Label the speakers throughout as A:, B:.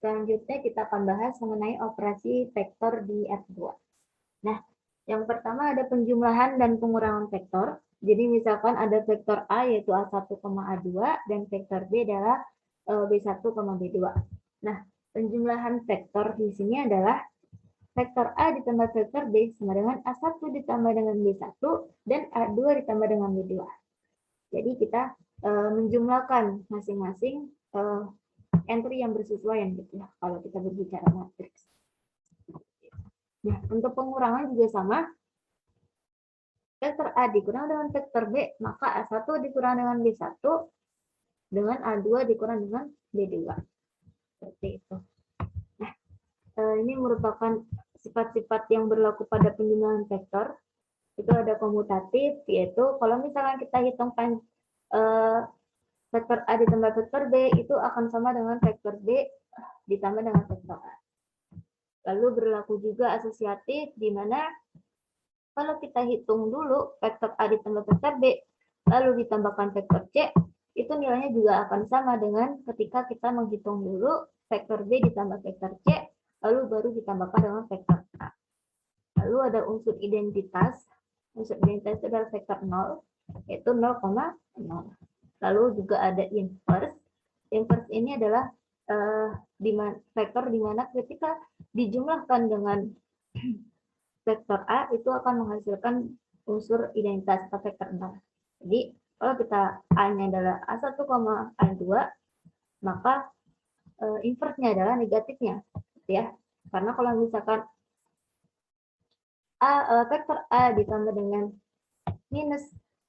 A: Selanjutnya kita akan bahas mengenai operasi vektor di F2. Nah, yang pertama ada penjumlahan dan pengurangan vektor. Jadi misalkan ada vektor A yaitu A1, A2 dan vektor B adalah B1, B2. Nah, penjumlahan vektor di sini adalah vektor A ditambah vektor B sama dengan A1 ditambah dengan B1 dan A2 ditambah dengan B2. Jadi kita menjumlahkan masing-masing entry yang bersesuaian gitu ya kalau kita berbicara matriks. Nah, untuk pengurangan juga sama. Vektor A dikurang dengan vektor B, maka A1 dikurang dengan B1 dengan A2 dikurang dengan B2. Seperti itu. Nah, ini merupakan sifat-sifat yang berlaku pada penjumlahan vektor. Itu ada komutatif, yaitu kalau misalkan kita hitungkan vektor A ditambah vektor B, itu akan sama dengan vektor B ditambah dengan vektor A. Lalu berlaku juga asosiatif, di mana kalau kita hitung dulu vektor A ditambah vektor B, lalu ditambahkan vektor C, itu nilainya juga akan sama dengan ketika kita menghitung dulu vektor B ditambah vektor C, lalu baru ditambahkan dengan vektor A. Lalu ada unsur identitas. Unsur identitas itu adalah vektor 0, yaitu 0,0. Lalu juga ada inverse. Inverse ini adalah vektor di mana ketika dijumlahkan dengan vektor A itu akan menghasilkan unsur identitas atau vektor 0. Jadi kalau kita A-nya adalah A1, A2, maka inverse-nya adalah negatifnya, ya. Karena kalau misalkan vektor A ditambah dengan minus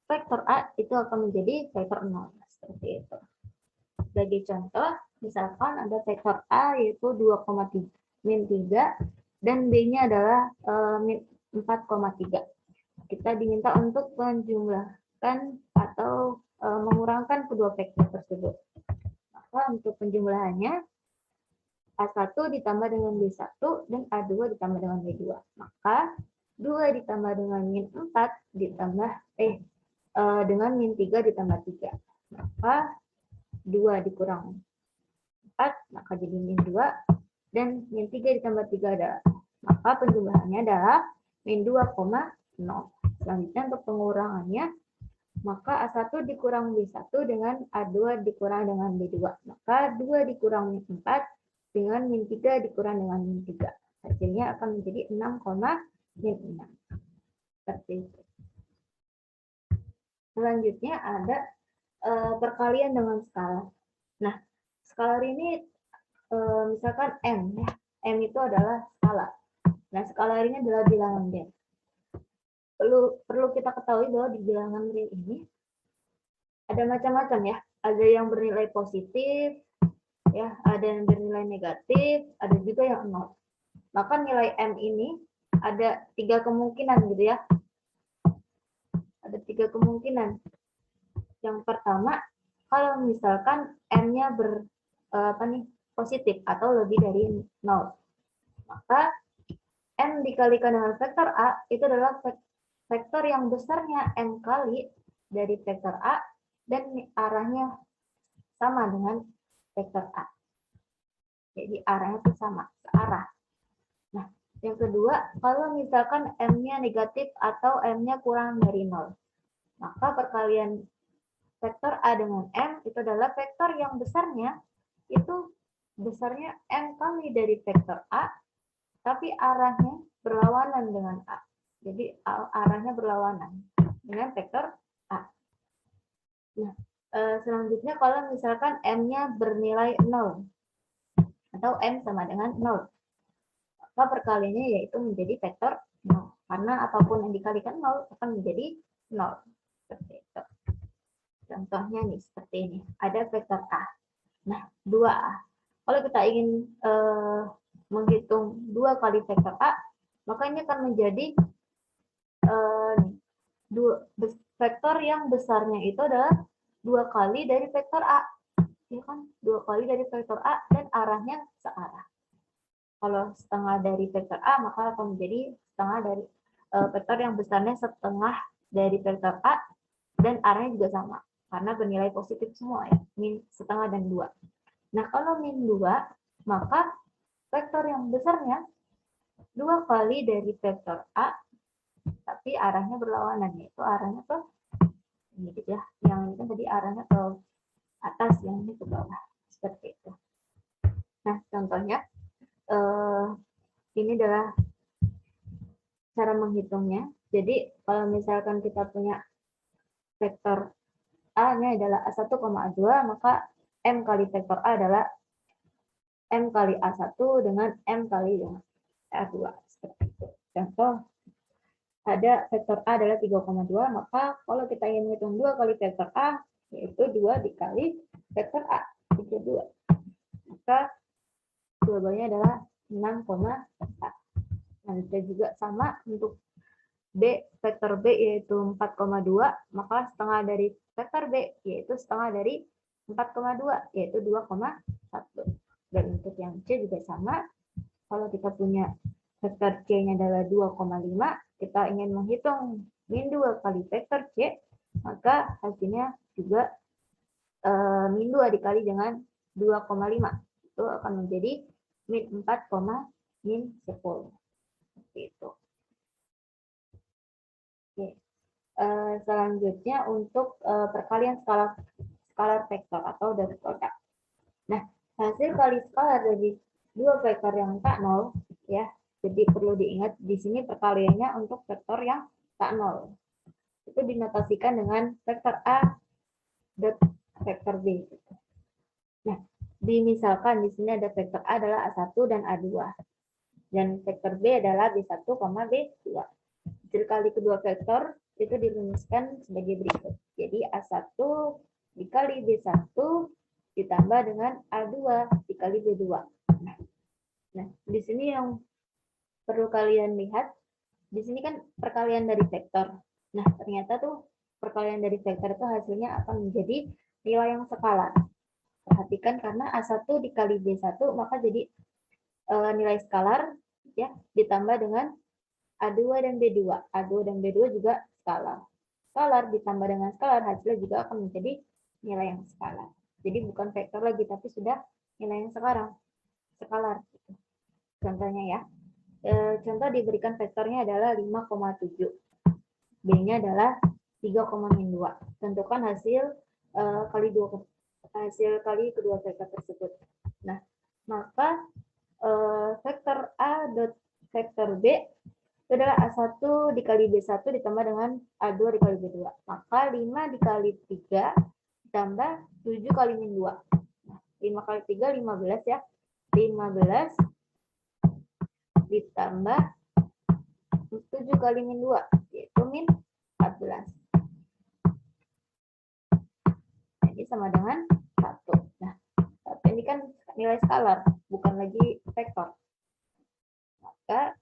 A: vektor A itu akan menjadi vektor 0. Seperti itu. Sebagai contoh, misalkan ada vektor A yaitu 2,3 min 3 dan B-nya adalah 4,3. Kita diminta untuk menjumlahkan atau mengurangkan kedua vektor tersebut. Maka untuk penjumlahannya A1 ditambah dengan B1 dan A2 ditambah dengan B2. Maka 2 ditambah dengan min 4 ditambah dengan min 3 ditambah 3. Maka 2 dikurang 4, maka jadi min 2. Dan min 3 ditambah 3 adalah, maka penjumlahannya adalah min 2,0. Selanjutnya untuk pengurangannya, maka A1 dikurang B1 dengan A2 dikurang dengan B2. Maka 2 dikurang min 4 dengan min 3 dikurang dengan min 3. Hasilnya akan menjadi 6,6. Seperti itu. Selanjutnya ada perkalian dengan skala. Nah, skala ini misalkan M, ya. M itu adalah skala. Nah, skala ini adalah bilangan real. Perlu kita ketahui bahwa di bilangan real ini ada macam-macam ya. Ada yang bernilai positif, ya, ada yang bernilai negatif, ada juga yang 0. Maka nilai M ini ada 3 kemungkinan gitu ya. Ada 3 kemungkinan. Yang pertama, kalau misalkan M-nya positif atau lebih dari 0, maka M dikalikan dengan vektor A itu adalah vektor yang besarnya M kali dari vektor A dan arahnya sama dengan vektor A. Jadi arahnya itu sama, searah. Nah, yang kedua, kalau misalkan M-nya negatif atau M-nya kurang dari 0, maka perkalian vektor A dengan M itu adalah vektor yang besarnya itu besarnya M kali dari vektor A, tapi arahnya berlawanan dengan A. Jadi arahnya berlawanan dengan vektor A. Nah, selanjutnya kalau misalkan M-nya bernilai 0 atau M sama dengan 0, maka perkaliannya yaitu menjadi vektor 0. Karena apapun yang dikalikan 0 akan menjadi 0. Seperti itu. Contohnya nih seperti ini. Ada vektor A. Nah, 2A. Kalau kita ingin menghitung 2 kali vektor A, maka ini akan menjadi vektor yang besarnya itu adalah 2 kali dari vektor A. Ya kan? 2 kali dari vektor A dan arahnya searah. Kalau setengah dari vektor A, maka akan menjadi setengah dari vektor yang besarnya setengah dari vektor A dan arahnya juga sama. Karena bernilai positif semua ya, min setengah dan 2. Nah, kalau min 2, maka vektor yang besarnya 2 kali dari vektor A, tapi arahnya berlawanan, yaitu arahnya ke ini gitu ya. Yang ini kan tadi arahnya ke atas, yang ini ke bawah. Seperti itu. Nah, contohnya ini adalah cara menghitungnya. Jadi, kalau misalkan kita punya vektor A-nya adalah A1, A2, maka M kali vektor A adalah M kali A1 dengan M kali A2. Seperti itu. Contoh, ada vektor A adalah 3,2, maka kalau kita ingin menghitung 2 kali vektor A, yaitu 2 dikali vektor A, 32. Maka jawabannya adalah 6,4. Nah, bisa juga sama untuk B, vektor B yaitu 4,2, maka setengah dari vektor B yaitu setengah dari 4,2, yaitu 2,1. Dan untuk yang C juga sama, kalau kita punya vektor C-nya adalah 2,5, kita ingin menghitung min 2 kali vektor C, maka hasilnya juga min 2 dikali dengan 2,5. Itu akan menjadi min 4, min 10. Seperti itu. Oke. Selanjutnya untuk perkalian skalar vektor atau dot product. Nah, hasil kali skalar dari dua vektor yang tak nol, ya. Jadi perlu diingat di sini perkaliannya untuk vektor yang tak nol. Itu dinotasikan dengan vektor A dot vektor B. Nah, misalkan di sini ada vektor A adalah A1 dan A2. Dan vektor B adalah B1, B2. Hasil kali kedua vektor itu dirumuskan sebagai berikut. Jadi A1 dikali B1 ditambah dengan A2 dikali B2. Nah, di sini yang perlu kalian lihat, di sini kan perkalian dari vektor. Nah, ternyata tuh perkalian dari vektor itu hasilnya akan menjadi nilai yang skalar. Perhatikan karena A1 dikali B1 maka jadi nilai skalar ya ditambah dengan A2 dan B2. A2 dan B2 juga skalar. Skalar ditambah dengan skalar hasilnya juga akan menjadi nilai yang skalar. Jadi bukan vektor lagi tapi sudah nilai yang sekarang skalar. Contohnya ya. Contoh diberikan vektornya adalah 5,7. B-nya adalah 3,2. Tentukan hasil kali kedua vektor tersebut. Nah, maka vektor A dot vektor B itu adalah A1 dikali B1 ditambah dengan A2 dikali B2. Maka 5 dikali 3 ditambah 7 kali min 2. Nah, 5 kali 3, 15 ya. 15 ditambah 7 kali min 2, yaitu min 14. Jadi sama dengan 1. Nah, 1 ini kan nilai skalar, bukan lagi vektor. Maka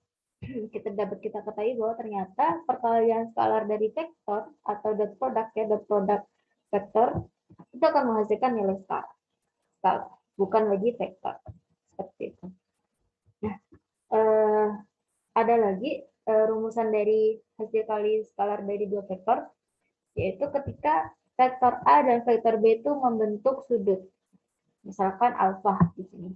A: kita ketahui bahwa ternyata perkalian skalar dari vektor atau dot product ya, dot product vektor itu akan menghasilkan nilai skalar, bukan lagi vektor. Seperti itu. Nah, ada lagi rumusan dari hasil kali skalar dari dua vektor, yaitu ketika vektor A dan vektor B itu membentuk sudut, misalkan alfa di sini.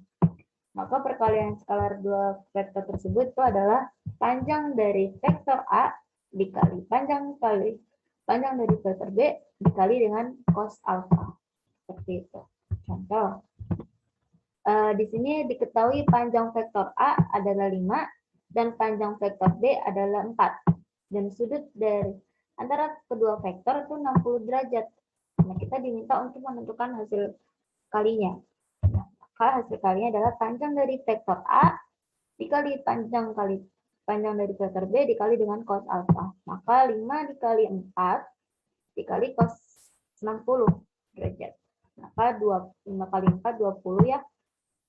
A: Maka perkalian skalar dua vektor tersebut itu adalah panjang dari vektor A dikali panjang dari vektor B dikali dengan cos alfa. Seperti itu. Contoh, di sini diketahui panjang vektor A adalah 5 dan panjang vektor B adalah 4. Dan sudut dari antara kedua vektor itu 60 derajat. Nah, kita diminta untuk menentukan hasil kalinya. Nah, maka hasil kalinya adalah panjang dari vektor A dikali panjang dari vektor B dikali dengan cos alfa. Maka 5 dikali 4 dikali cos 60 derajat. Maka 5 kali 4, 20 ya.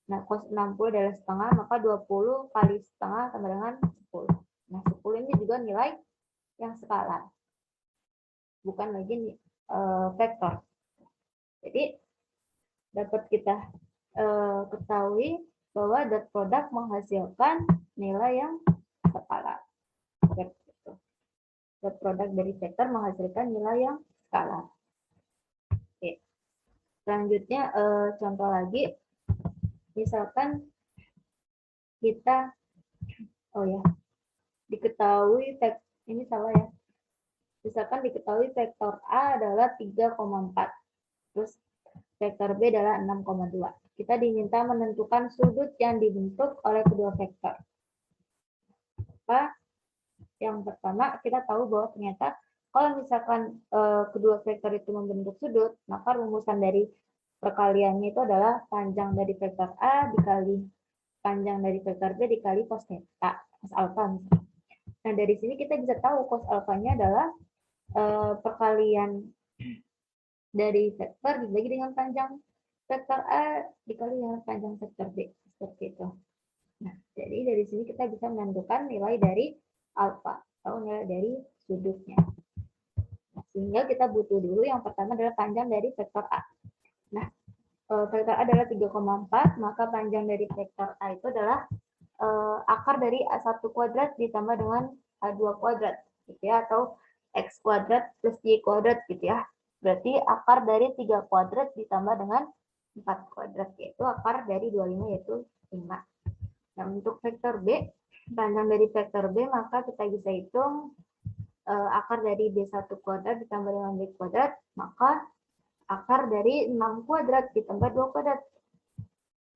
A: Nah, cos 60 adalah setengah, maka 20 kali setengah sama dengan 10. Nah, 10 ini juga nilai yang skalar. Bukan lagi vektor. Jadi, dapat kita ketahui bahwa dot product menghasilkan nilai yang skalar. Dot product dari vektor menghasilkan nilai yang skalar. Oke. Selanjutnya contoh lagi. misalkan kita, oh ya, diketahui, ini salah ya. Misalkan diketahui vektor A adalah 3,4. Terus vektor B adalah 6,2. Kita diminta menentukan sudut yang dibentuk oleh kedua vektor. Maka yang pertama kita tahu bahwa ternyata kalau misalkan kedua vektor itu membentuk sudut, maka rumusan dari perkaliannya itu adalah panjang dari vektor A dikali panjang dari vektor B dikali cos theta, cos alfa. Nah, dari sini kita bisa tahu cos alfanya adalah perkalian dari vektor dibagi dengan panjang vektor A dikali dengan panjang vektor B, seperti itu. Nah, jadi dari sini kita bisa menentukan nilai dari alfa atau nilai dari sudutnya. Nah, sehingga kita butuh dulu yang pertama adalah panjang dari vektor A. Nah, vektor A adalah 3,4, maka panjang dari vektor A itu adalah akar dari A1 kuadrat ditambah dengan A2 kuadrat, gitu ya, atau X kuadrat plus Y kuadrat, gitu ya. Berarti akar dari 3 kuadrat ditambah dengan 4 kuadrat, yaitu akar dari 25, yaitu 5. Nah, untuk vektor B, panjang dari vektor B, maka kita bisa hitung akar dari B1 kuadrat ditambah dengan B kuadrat, maka akar dari 6 kuadrat ditambah 2 kuadrat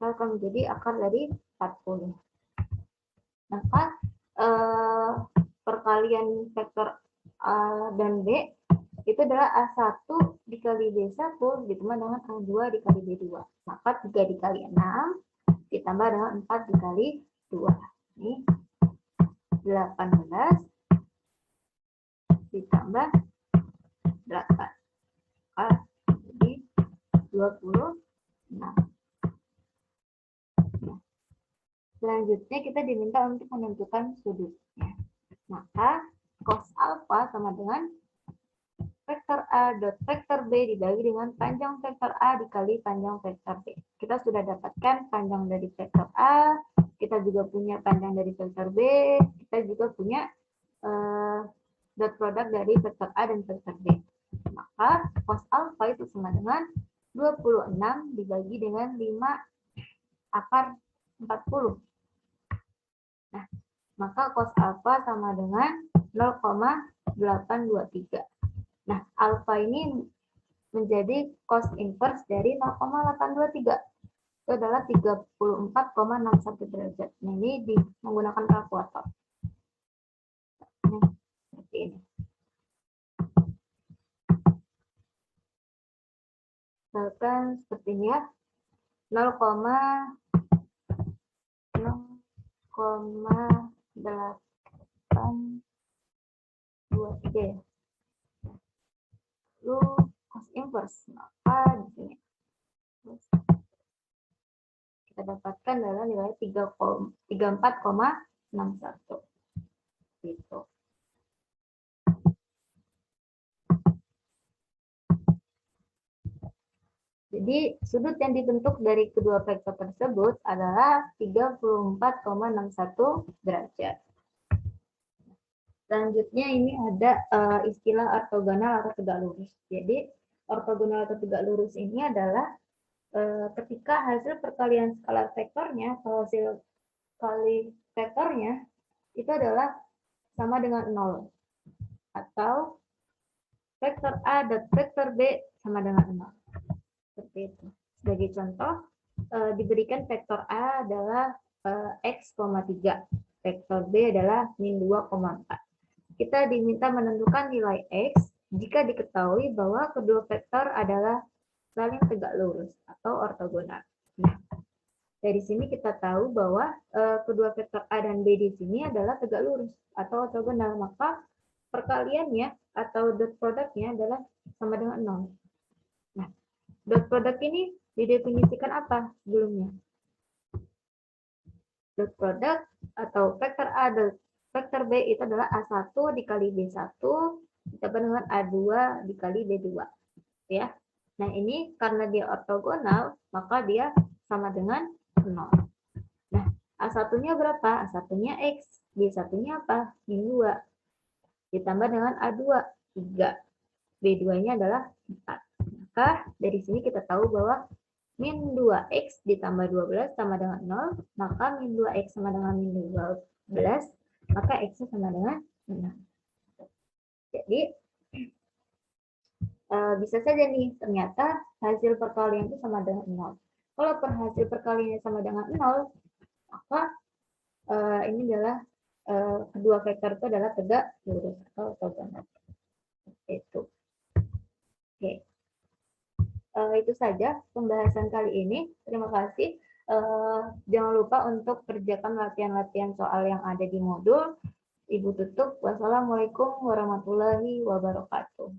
A: akan menjadi akar dari 40. Maka perkalian vektor A dan B itu adalah A1 dikali B1 ditambah dengan A2 dikali B2. Maka 3 dikali 6 ditambah dengan 4 dikali 2. Ini 18 ditambah 8. Jadi 26. Nah, selanjutnya kita diminta untuk menentukan sudutnya. Maka cos alfa sama dengan vektor A dot vektor B dibagi dengan panjang vektor A dikali panjang vektor B. Kita sudah dapatkan panjang dari vektor A, kita juga punya panjang dari vektor B, kita juga punya dot produk dari vektor A dan vektor B. Maka cos alfa itu sama dengan 26 dibagi dengan 5 akar 40. Nah, maka cos alfa sama dengan 0,823. Nah, alfa ini menjadi cos inverse dari 0,823. Itu adalah 34,61 derajat. Nah, ini menggunakan kalkulator. Nah, seperti ini. Misalkan seperti ini ya. 0,823. Lalu cos inverse, maka di sini kita dapatkan adalah nilai 34,61 gitu. Jadi sudut yang dibentuk dari kedua vektor tersebut adalah 34,61 derajat. Selanjutnya ini ada istilah ortogonal atau tegak lurus. Jadi ortogonal atau tegak lurus ini adalah ketika hasil perkalian skalar vektornya atau hasil kali vektornya itu adalah sama dengan 0. Atau vektor A dan vektor B sama dengan 0. Seperti itu. Sebagai contoh, diberikan vektor A adalah X, 3. Vektor B adalah min 2,4. Kita diminta menentukan nilai X jika diketahui bahwa kedua vektor adalah saling tegak lurus atau ortogonal. Nah, dari sini kita tahu bahwa kedua vektor A dan B di sini adalah tegak lurus atau ortogonal, maka perkaliannya atau dot produknya adalah sama dengan 0. Nah, dot produk ini didefinisikan apa sebelumnya? Dot produk atau vektor A dan vektor B itu adalah A1 dikali B1 ditambah dengan A2 dikali B2. Ya. Nah, ini karena dia ortogonal, maka dia sama dengan 0. Nah, A1-nya berapa? A1-nya X. B1-nya apa? Min 2. Ditambah dengan A2, 3. B2-nya adalah 4. Maka dari sini kita tahu bahwa min 2x ditambah 12 sama dengan 0, maka min 2x sama dengan min 12, maka x sama dengan 6. Jadi, bisa saja nih, ternyata hasil perkalian itu sama dengan 0. Kalau hasil perkaliannya sama dengan 0, maka ini adalah kedua vektor itu adalah tegak lurus atau ortogonal. Itu. Oke. Itu saja pembahasan kali ini. Terima kasih. Jangan lupa untuk kerjakan latihan-latihan soal yang ada di modul. Ibu tutup. Wassalamualaikum warahmatullahi wabarakatuh.